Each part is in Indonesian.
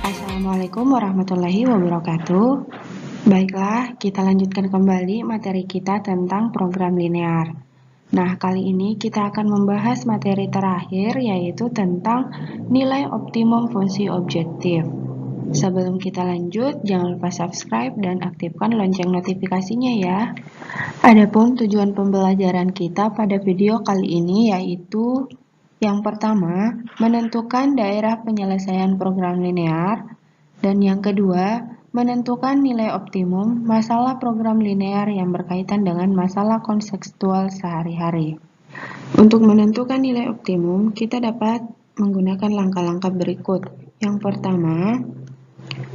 Assalamualaikum warahmatullahi wabarakatuh. Baiklah, kita lanjutkan kembali materi kita tentang program linear. Nah, kali ini kita akan membahas materi terakhir, yaitu tentang nilai optimum fungsi objektif. Sebelum kita lanjut, jangan lupa subscribe dan aktifkan lonceng notifikasinya ya. Adapun tujuan pembelajaran kita pada video kali ini yaitu yang pertama, menentukan daerah penyelesaian program linear, dan yang kedua, menentukan nilai optimum masalah program linear yang berkaitan dengan masalah konseptual sehari-hari. Untuk menentukan nilai optimum, kita dapat menggunakan langkah-langkah berikut. Yang pertama,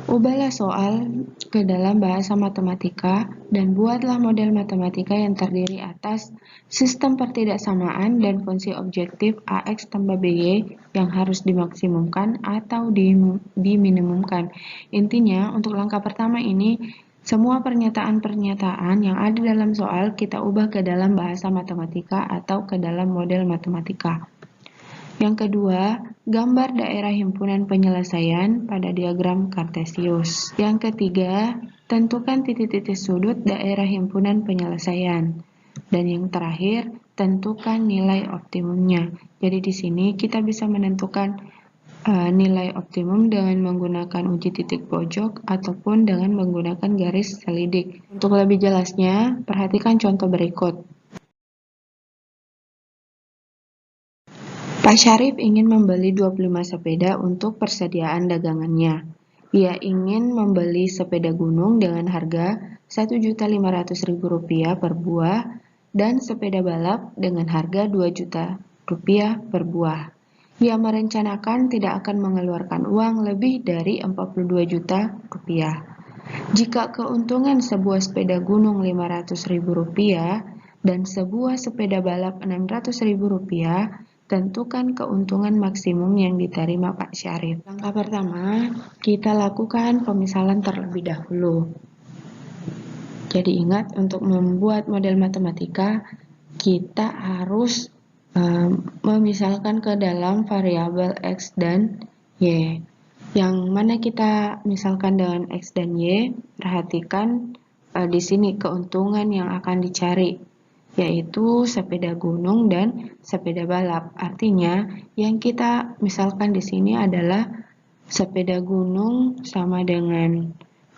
ubahlah soal ke dalam bahasa matematika dan buatlah model matematika yang terdiri atas sistem pertidaksamaan dan fungsi objektif AX tambah BY yang harus dimaksimumkan atau diminimumkan. Intinya, untuk langkah pertama ini, semua pernyataan-pernyataan yang ada dalam soal kita ubah ke dalam bahasa matematika atau ke dalam model matematika. Yang kedua, gambar daerah himpunan penyelesaian pada diagram Kartesius. Yang ketiga, tentukan titik-titik sudut daerah himpunan penyelesaian. Dan yang terakhir, tentukan nilai optimumnya. Jadi di sini kita bisa menentukan nilai optimum dengan menggunakan uji titik pojok ataupun dengan menggunakan garis selidik. Untuk lebih jelasnya, perhatikan contoh berikut. Pak Syarif ingin membeli 25 sepeda untuk persediaan dagangannya. Ia ingin membeli sepeda gunung dengan harga Rp1.500.000 per buah dan sepeda balap dengan harga Rp2 juta per buah. Ia merencanakan tidak akan mengeluarkan uang lebih dari Rp42 juta. Jika keuntungan sebuah sepeda gunung Rp500.000 dan sebuah sepeda balap Rp600.000, tentukan keuntungan maksimum yang diterima Pak Syarif. Langkah pertama, kita lakukan pemisalan terlebih dahulu. Jadi ingat, untuk membuat model matematika, kita harus memisalkan ke dalam variabel X dan Y. Yang mana kita misalkan dengan X dan Y, perhatikan di sini keuntungan yang akan dicari, yaitu sepeda gunung dan sepeda balap. Artinya, yang kita misalkan di sini adalah sepeda gunung sama dengan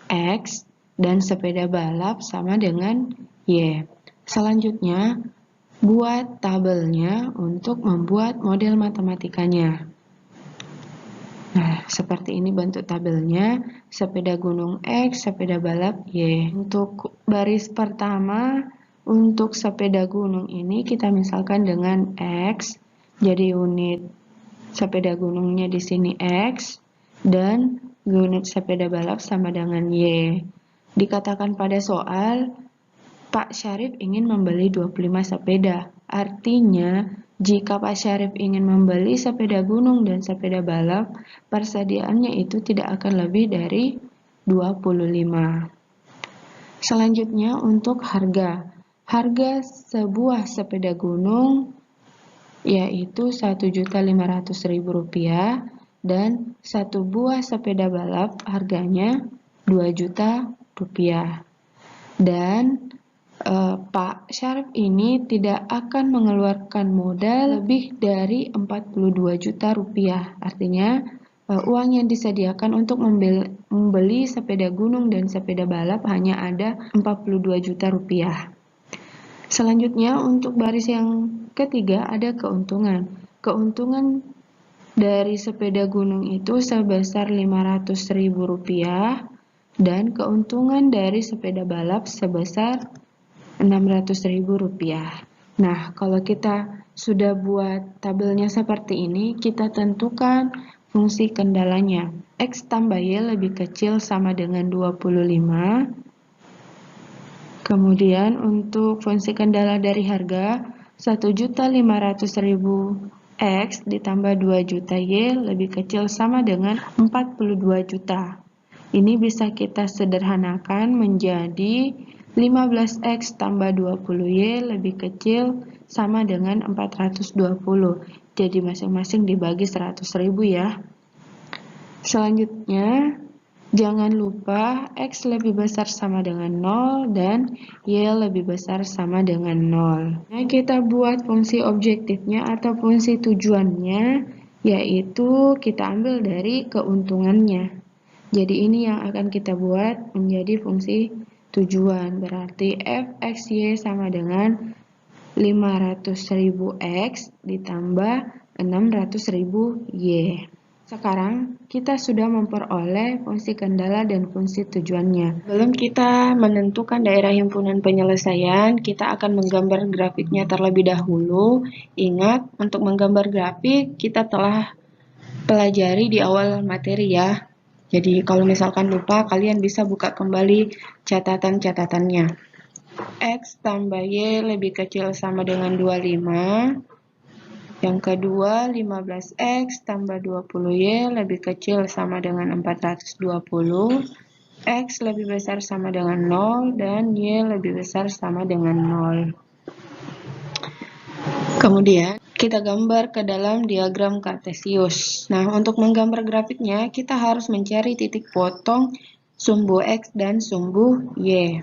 X dan sepeda balap sama dengan Y. Selanjutnya, buat tabelnya untuk membuat model matematikanya. Nah, seperti ini bentuk tabelnya, sepeda gunung X, sepeda balap Y. Untuk baris pertama, untuk sepeda gunung ini kita misalkan dengan X, jadi unit sepeda gunungnya di sini X, dan unit sepeda balap sama dengan Y. Dikatakan pada soal, Pak Syarif ingin membeli 25 sepeda. Artinya, jika Pak Syarif ingin membeli sepeda gunung dan sepeda balap, persediaannya itu tidak akan lebih dari 25. Selanjutnya untuk harga. Harga sebuah sepeda gunung yaitu Rp1.500.000 dan satu buah sepeda balap harganya Rp2 juta. Dan Pak Syarif ini tidak akan mengeluarkan modal lebih dari Rp42 juta. Artinya uang yang disediakan untuk membeli sepeda gunung dan sepeda balap hanya ada Rp42 juta. Selanjutnya untuk baris yang ketiga ada keuntungan. Keuntungan dari sepeda gunung itu sebesar Rp500.000 dan keuntungan dari sepeda balap sebesar Rp600.000. Nah, kalau kita sudah buat tabelnya seperti ini, kita tentukan fungsi kendalanya. X tambah Y lebih kecil sama dengan 25. Kemudian untuk fungsi kendala dari harga, Rp1.500.000 X ditambah 2 juta Y lebih kecil sama dengan 42 juta. Ini bisa kita sederhanakan menjadi 15X tambah 20Y lebih kecil sama dengan 420. Jadi masing-masing dibagi 100.000 ya. Selanjutnya, jangan lupa X lebih besar sama dengan 0 dan Y lebih besar sama dengan 0. Nah, kita buat fungsi objektifnya atau fungsi tujuannya, yaitu kita ambil dari keuntungannya. Jadi ini yang akan kita buat menjadi fungsi tujuan. Berarti fxy sama dengan 500.000 X ditambah 600.000 Y. Sekarang kita sudah memperoleh fungsi kendala dan fungsi tujuannya. Sebelum kita menentukan daerah himpunan penyelesaian, kita akan menggambar grafiknya terlebih dahulu. Ingat, untuk menggambar grafik kita telah pelajari di awal materi ya. Jadi kalau misalkan lupa, kalian bisa buka kembali catatan-catatannya. X tambah Y lebih kecil sama dengan 25. Yang kedua, 15X tambah 20Y lebih kecil sama dengan 420. X lebih besar sama dengan 0 dan Y lebih besar sama dengan 0. Kemudian, kita gambar ke dalam diagram Kartesius. Nah, untuk menggambar grafiknya, kita harus mencari titik potong sumbu X dan sumbu Y.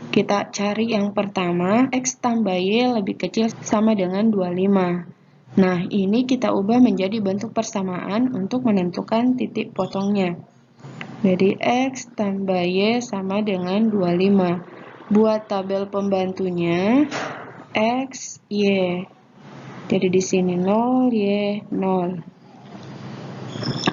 Kita cari yang pertama, X tambah Y lebih kecil sama dengan 25. Nah, ini kita ubah menjadi bentuk persamaan untuk menentukan titik potongnya. Jadi, X tambah Y sama dengan 25. Buat tabel pembantunya, X, Y. Jadi, di sini 0, Y, 0.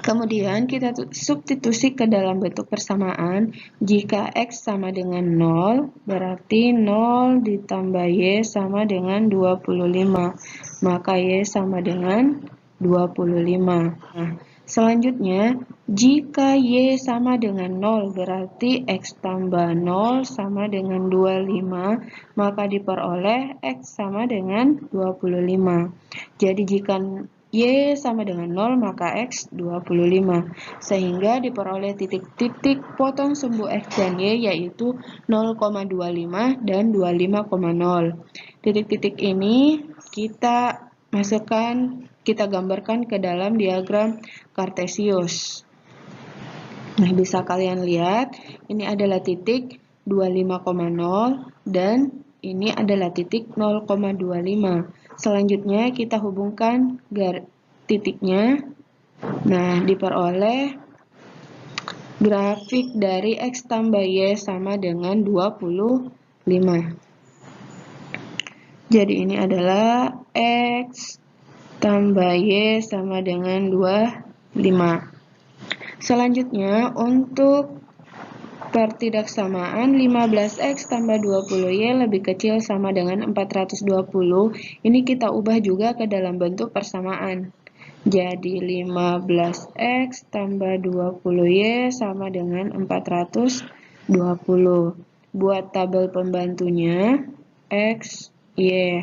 Kemudian kita substitusi ke dalam bentuk persamaan. Jika X sama dengan 0, berarti 0 ditambah Y sama dengan 25. Maka Y sama dengan 25. Nah, selanjutnya, jika Y sama dengan 0, berarti X tambah 0 sama dengan 25. Maka diperoleh X sama dengan 25. Jadi jika Y sama dengan 0, maka X 25. Sehingga diperoleh titik-titik potong sumbu X dan Y yaitu 0,25 dan 25,0. Titik-titik ini kita masukkan, kita gambarkan ke dalam diagram Kartesius. Nah, bisa kalian lihat, ini adalah titik 25,0 dan ini adalah titik 0,25. Selanjutnya kita hubungkan titiknya. Nah, diperoleh grafik dari X tambah Y sama dengan 25. Jadi ini adalah X tambah Y sama dengan 25. Selanjutnya, untuk pertidaksamaan 15X tambah 20Y lebih kecil sama dengan 420. Ini kita ubah juga ke dalam bentuk persamaan. Jadi 15X tambah 20Y sama dengan 420. Buat tabel pembantunya, X, Y.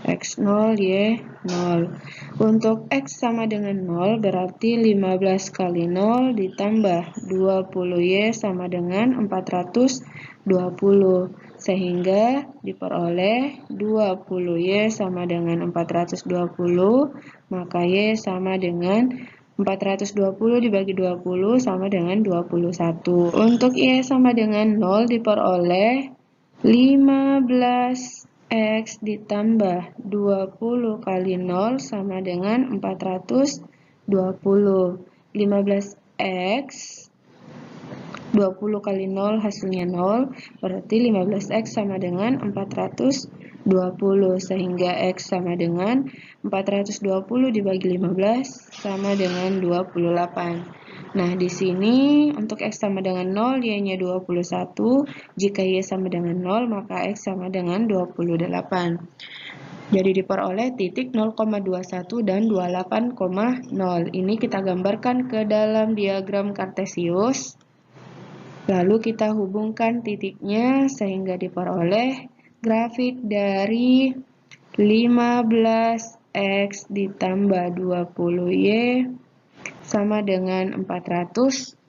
X0, Y, 0. Untuk X sama dengan 0, berarti 15 kali 0 ditambah 20Y sama dengan 420. Sehingga diperoleh 20Y sama dengan 420, maka Y sama dengan 420 dibagi 20 sama dengan 21. Untuk Y sama dengan 0 diperoleh 15 X ditambah 20 kali 0 sama dengan 420. 15X 20 kali 0 hasilnya 0, berarti 15X sama dengan 420, sehingga X sama dengan 420 dibagi 15 sama dengan 28. Nah, di sini untuk X sama dengan 0, Y-nya 21. Jika Y sama dengan 0, maka X sama dengan 28. Jadi diperoleh titik 0,21 dan 28,0. Ini kita gambarkan ke dalam diagram Kartesius. Lalu kita hubungkan titiknya sehingga diperoleh grafik dari 15X ditambah 20Y sama dengan 420.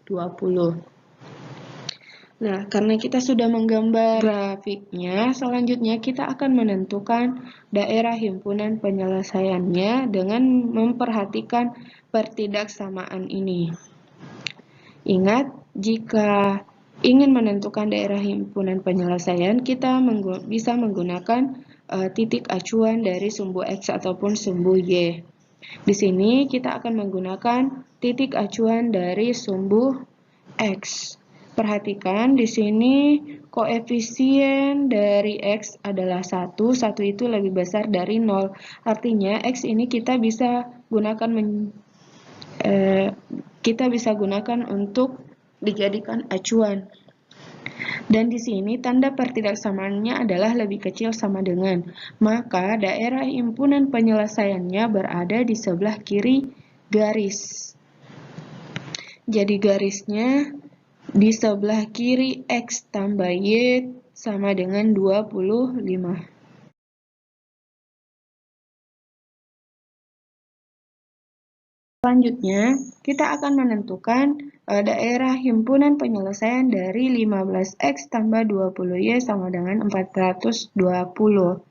Nah, karena kita sudah menggambar grafiknya, selanjutnya kita akan menentukan daerah himpunan penyelesaiannya dengan memperhatikan pertidaksamaan ini. Ingat, jika ingin menentukan daerah himpunan penyelesaian, kita bisa menggunakan titik acuan dari sumbu X ataupun sumbu Y. Di sini kita akan menggunakan titik acuan dari sumbu X. Perhatikan di sini koefisien dari X adalah 1 itu lebih besar dari 0. Artinya X ini kita bisa gunakan untuk dijadikan acuan. Dan di sini tanda pertidaksamaannya adalah lebih kecil sama dengan. Maka daerah himpunan penyelesaiannya berada di sebelah kiri garis. Jadi garisnya di sebelah kiri X tambah Y sama dengan 25. Selanjutnya, kita akan menentukan daerah himpunan penyelesaian dari 15X tambah 20Y sama dengan 420.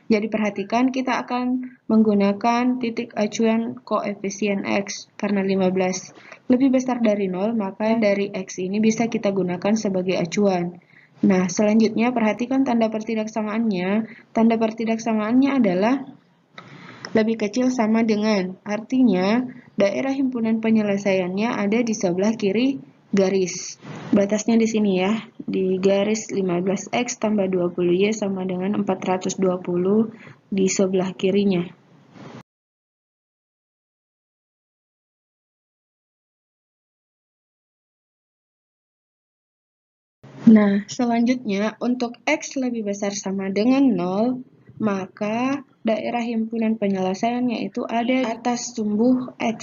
Jadi perhatikan kita akan menggunakan titik acuan koefisien X karena 15 lebih besar dari 0, maka dari X ini bisa kita gunakan sebagai acuan. Nah, selanjutnya perhatikan tanda pertidaksamaannya. Tanda pertidaksamaannya adalah lebih kecil sama dengan, artinya daerah himpunan penyelesaiannya ada di sebelah kiri garis. Batasnya di sini ya, di garis 15X tambah 20Y sama dengan 420 di sebelah kirinya. Nah, selanjutnya untuk X lebih besar sama dengan 0, maka daerah himpunan penyelesaiannya itu ada di atas sumbu X.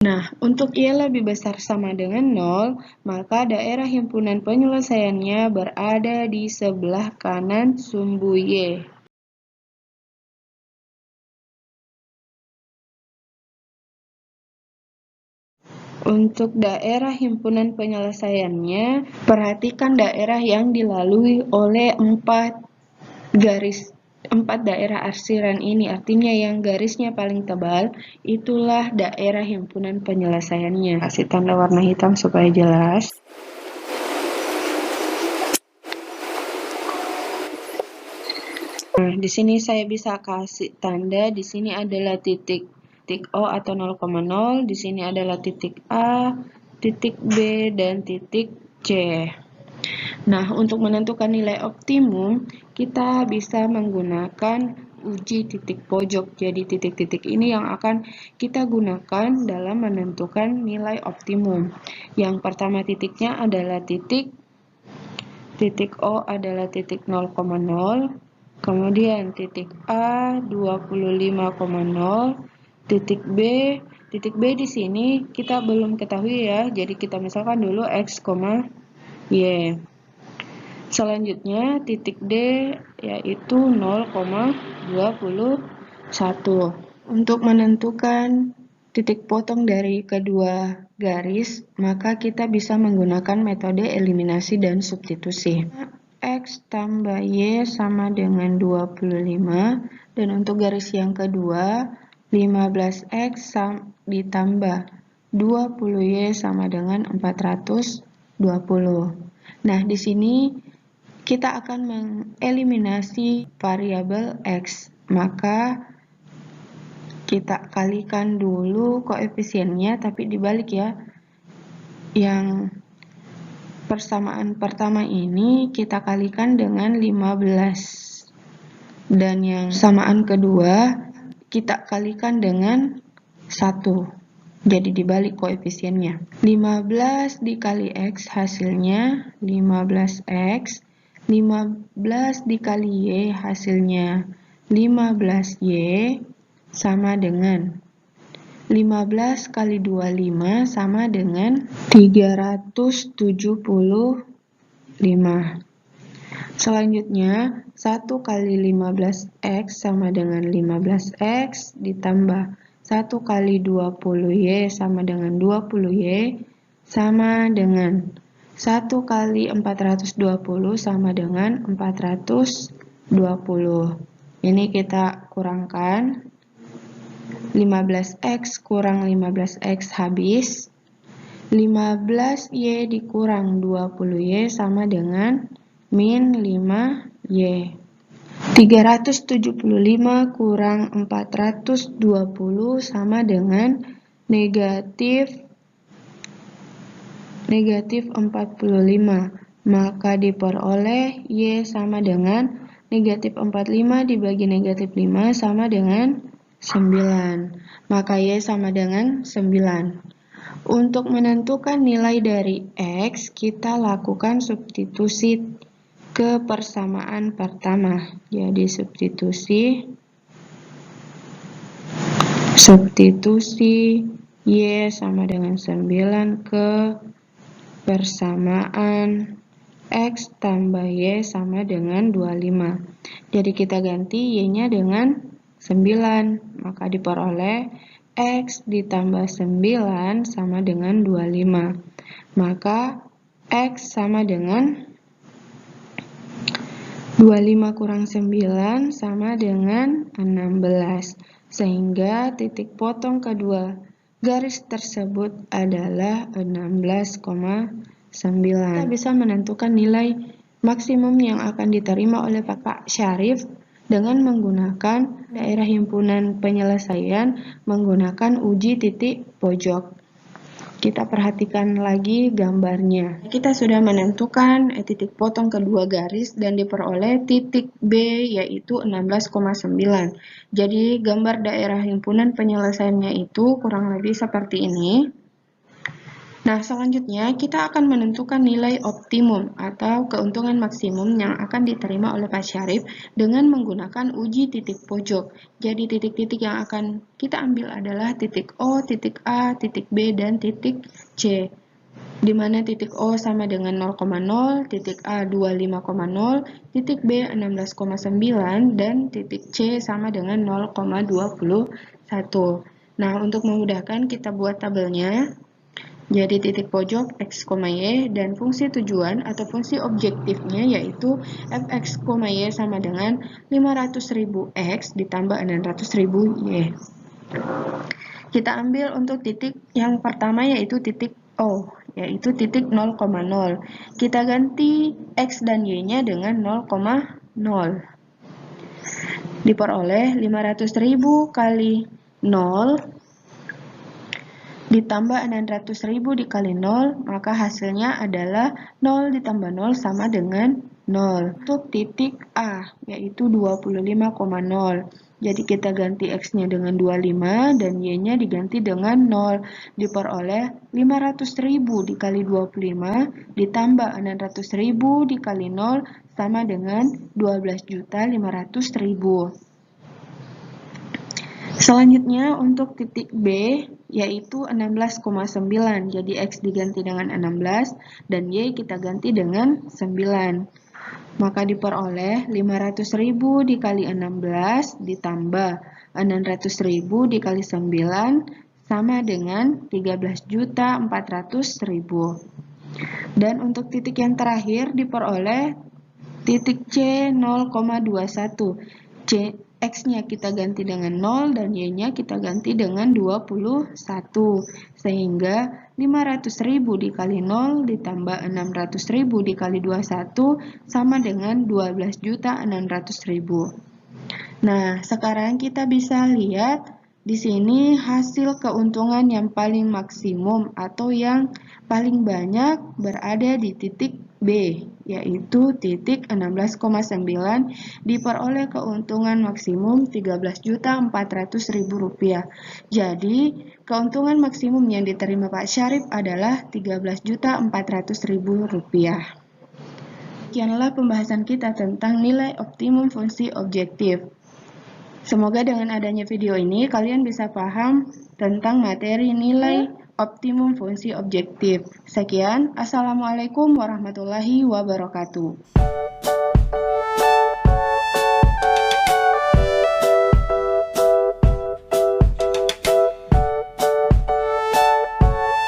Nah, untuk Y lebih besar sama dengan 0, maka daerah himpunan penyelesaiannya berada di sebelah kanan sumbu Y. Untuk daerah himpunan penyelesaiannya, perhatikan daerah yang dilalui oleh 4 daerah arsiran ini, artinya yang garisnya paling tebal, itulah daerah himpunan penyelesaiannya. Kasih tanda warna hitam supaya jelas. Nah, di sini saya bisa kasih tanda, di sini adalah titik O atau 0,0, di sini adalah titik A, titik B, dan titik C. Nah, untuk menentukan nilai optimum, kita bisa menggunakan uji titik pojok. Jadi, titik-titik ini yang akan kita gunakan dalam menentukan nilai optimum. Yang pertama titiknya adalah titik O adalah titik 0,0, kemudian titik A 25,0, titik B di sini kita belum ketahui ya, jadi kita misalkan dulu X, Y. Selanjutnya titik D yaitu 0,21. Untuk menentukan titik potong dari kedua garis, maka kita bisa menggunakan metode eliminasi dan substitusi. X tambah Y sama dengan 25, dan untuk garis yang kedua, 15X ditambah 20Y sama dengan 420. Nah, di sini kita akan mengeliminasi variabel X, maka kita kalikan dulu koefisiennya, tapi dibalik ya. Yang persamaan pertama ini kita kalikan dengan 15. Dan yang persamaan kedua kita kalikan dengan 1. Jadi dibalik koefisiennya. 15 dikali X hasilnya 15X. 15 dikali Y hasilnya 15Y. Sama dengan 15 kali 25 sama dengan 375. Selanjutnya, 1 kali 15x sama dengan 15x ditambah 1 kali 20y sama dengan 20y sama dengan 1 kali 420 sama dengan 420. Ini kita kurangkan. 15x kurang 15x habis. 15y dikurang 20y sama dengan min 5y. 375 kurang 420 sama dengan negatif 45. Maka diperoleh y sama dengan negatif 45 dibagi negatif 5 sama dengan 9. Maka y sama dengan 9. Untuk menentukan nilai dari x, kita lakukan substitusi ke persamaan pertama. Jadi substitusi y sama dengan 9 ke persamaan x tambah y sama dengan 25. Jadi kita ganti y-nya dengan 9, maka diperoleh x ditambah 9 sama dengan 25. Maka x sama dengan 25 kurang 9 sama dengan 16. Sehingga titik potong kedua garis tersebut adalah 16,9. Kita bisa menentukan nilai maksimum yang akan diterima oleh Pak Syarif dengan menggunakan daerah himpunan penyelesaian menggunakan uji titik pojok. Kita perhatikan lagi gambarnya. Kita sudah menentukan titik potong kedua garis dan diperoleh titik B yaitu 16,9. Jadi gambar daerah himpunan penyelesaiannya itu kurang lebih seperti ini. Nah, selanjutnya kita akan menentukan nilai optimum atau keuntungan maksimum yang akan diterima oleh Pak Syarif dengan menggunakan uji titik pojok. Jadi titik-titik yang akan kita ambil adalah titik O, titik A, titik B, dan titik C. Di mana titik O sama dengan 0,0, titik A 25,0, titik B 16,9, dan titik C sama dengan 0,21. Nah, untuk memudahkan kita buat tabelnya. Jadi titik pojok x, y dan fungsi tujuan atau fungsi objektifnya yaitu fx, y sama dengan 500.000 x ditambah 600.000 y. Kita ambil untuk titik yang pertama yaitu titik O, yaitu titik 0,0. Kita ganti x dan y-nya dengan 0,0. Diperoleh 500.000 kali 0 ditambah 600.000 dikali 0, maka hasilnya adalah 0 ditambah 0 sama dengan 0. Untuk titik A, yaitu 25,0. Jadi kita ganti X-nya dengan 25 dan Y-nya diganti dengan 0. Diperoleh 500.000 dikali 25 ditambah 600.000 dikali 0 sama dengan 12.500.000. Selanjutnya untuk titik B yaitu 16,9. Jadi X diganti dengan 16 dan Y kita ganti dengan 9. Maka diperoleh 500.000 dikali 16 ditambah 600.000 dikali 9 sama dengan 13.400.000. Dan untuk titik yang terakhir diperoleh titik C 0,21. X-nya kita ganti dengan 0 dan Y-nya kita ganti dengan 21. Sehingga 500.000 dikali 0 ditambah 600.000 dikali 21 sama dengan 12.600.000. Nah, sekarang kita bisa lihat di sini hasil keuntungan yang paling maksimum atau yang paling banyak berada di titik B, yaitu titik 16,9 diperoleh keuntungan maksimum Rp13.400.000. Jadi, keuntungan maksimum yang diterima Pak Syarif adalah Rp13.400.000. Sekianlah pembahasan kita tentang nilai optimum fungsi objektif. Semoga dengan adanya video ini kalian bisa paham tentang materi nilai optimum fungsi objektif. Sekian, Assalamualaikum warahmatullahi wabarakatuh.